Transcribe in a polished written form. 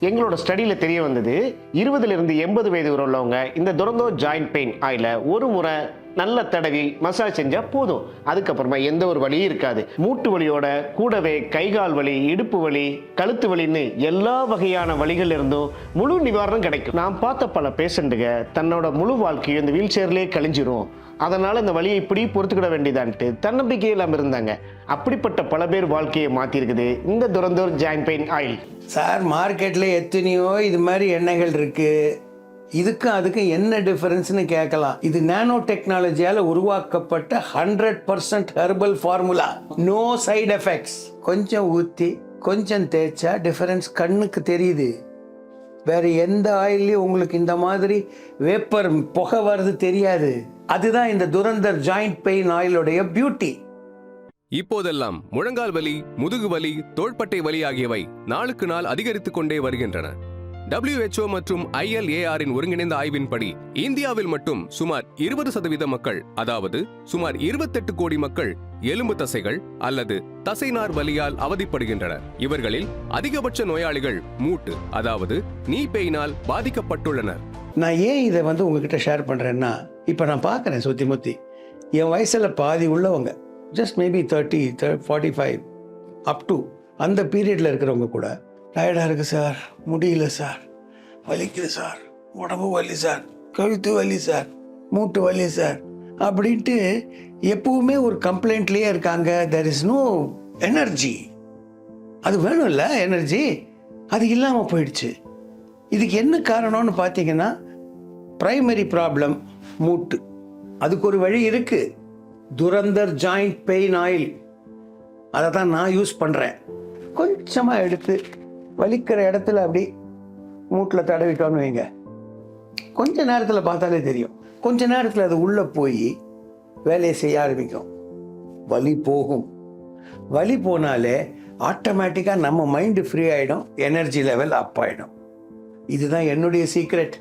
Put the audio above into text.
எங்களோட ஸ்டடியில் தெரிய வந்தது 20லிருந்து 80 வயது வரை உள்ளவங்க இந்த துரந்தோர் ஜாயிண்ட் பெயின் ஆயில ஒரு முறை நல்ல தடவி மசாஜ் செஞ்சா போதும். அதுக்கப்புறமா எந்த ஒரு வலியும் இருக்காது. மூட்டு வலியோட கூடவே கைகால் வலி, இடுப்பு வலி, கழுத்து வலின்னு எல்லா வகையான வலிகள் இருந்தும் முழு நிவாரணம் கிடைக்கும். நான் பார்த்த பல பேஷண்ட்டுங்க தன்னோட முழு வாழ்க்கையும் இந்த வீல் சேர்லேயே கழிஞ்சிரும், அதனால இந்த வலியை இப்படி பொறுத்துக்கிட வேண்டியதான்ட்டு தன்னம்பிக்கை இல்லாமல் இருந்தாங்க. அப்படிப்பட்ட பல பேர் வாழ்க்கையை மாற்றிருக்குது இந்த Duronto joint pain oil. Sir, மார்க்கெட்டில் எத்தனையோ இது மாதிரி எண்ணெய்கள் இருக்குது. இதுக்கும் அதுக்கும் என்ன டிஃபரன்ஸ்னு கேட்கலாம். இது நானோ டெக்னாலஜியால் உருவாக்கப்பட்ட 100% herbal formula. No side effects. கொஞ்சம் ஊற்றி கொஞ்சம் தேய்ச்சா டிஃபரன்ஸ் கண்ணுக்கு தெரியுது. வேறு எந்த ஆயிலையும் உங்களுக்கு இந்த மாதிரி வேப்பர் புகை வருது தெரியாது. அதுதான் இந்த துரந்தர் ஜாயிண்ட் பெயின் ஆயிலுடைய பியூட்டி. இப்போதெல்லாம் முழங்கால் வலி, முதுகு வலி, தோள்பட்டை வலி ஆகியவை நாளுக்கு நாள் அதிகரித்துக் கொண்டே வருகின்றன. WHO மற்றும் ILARின் ஒருங்கிணைந்த ஆய்வின்படி இந்தியாவில் மட்டும் சுமார் 20% மக்கள், அதாவது சுமார் 28 கோடி மக்கள் எலும்பு தசைகள் அல்லது தசைநார் வலியால் அவதிப்படுகின்றனர். இவர்களில் அதிகபட்ச நோயாளிகள் மூட்டு, அதாவது நீ பெயினால் பாதிக்கப்பட்டுள்ளனர். நான் ஏன் இதை உங்ககிட்ட ஷேர் பண்ணுறேன்னா, இப்போ நான் பார்க்குறேன் சுற்றி முற்றி என் வயசில் பாதி உள்ளவங்க, ஜஸ்ட் மேபி 30, 45 அப் டு அந்த பீரியடில் இருக்கிறவங்க கூட டயர்டாக இருக்குது சார், முடியல சார், வலிக்குது சார், உடம்பு வலி சார், கழுத்து வலி சார், மூட்டு வலி சார் அப்படின்ட்டு எப்பவுமே ஒரு கம்ப்ளைண்ட்லேயே இருக்காங்க. There is no energy. அது வேணும்ல எனர்ஜி, அது இல்லாமல் போயிடுச்சு. இதுக்கு என்ன காரணம்னு பார்த்தீங்கன்னா, ப்ரைமரி ப்ராப்ளம் மூட்டு. அதுக்கு ஒரு வழி இருக்குது, துரந்தர் ஜாயிண்ட் பெயின் ஆயில். அதை தான் நான் யூஸ் பண்ணுறேன். கொஞ்சமாக எடுத்து வலிக்கிற இடத்துல அப்படி மூட்டில் தடவிட்டோன்னு வைங்க, கொஞ்ச நேரத்தில் பார்த்தாலே தெரியும். கொஞ்ச நேரத்தில் அது உள்ளே போய் வேலையை செய்ய ஆரம்பிக்கும். வலி போகும். வலி போனாலே ஆட்டோமேட்டிக்காக நம்ம மைண்டு ஃப்ரீ ஆகிடும், எனர்ஜி லெவல் அப் ஆகிடும். இதுதான் என்னுடைய சீக்ரெட்.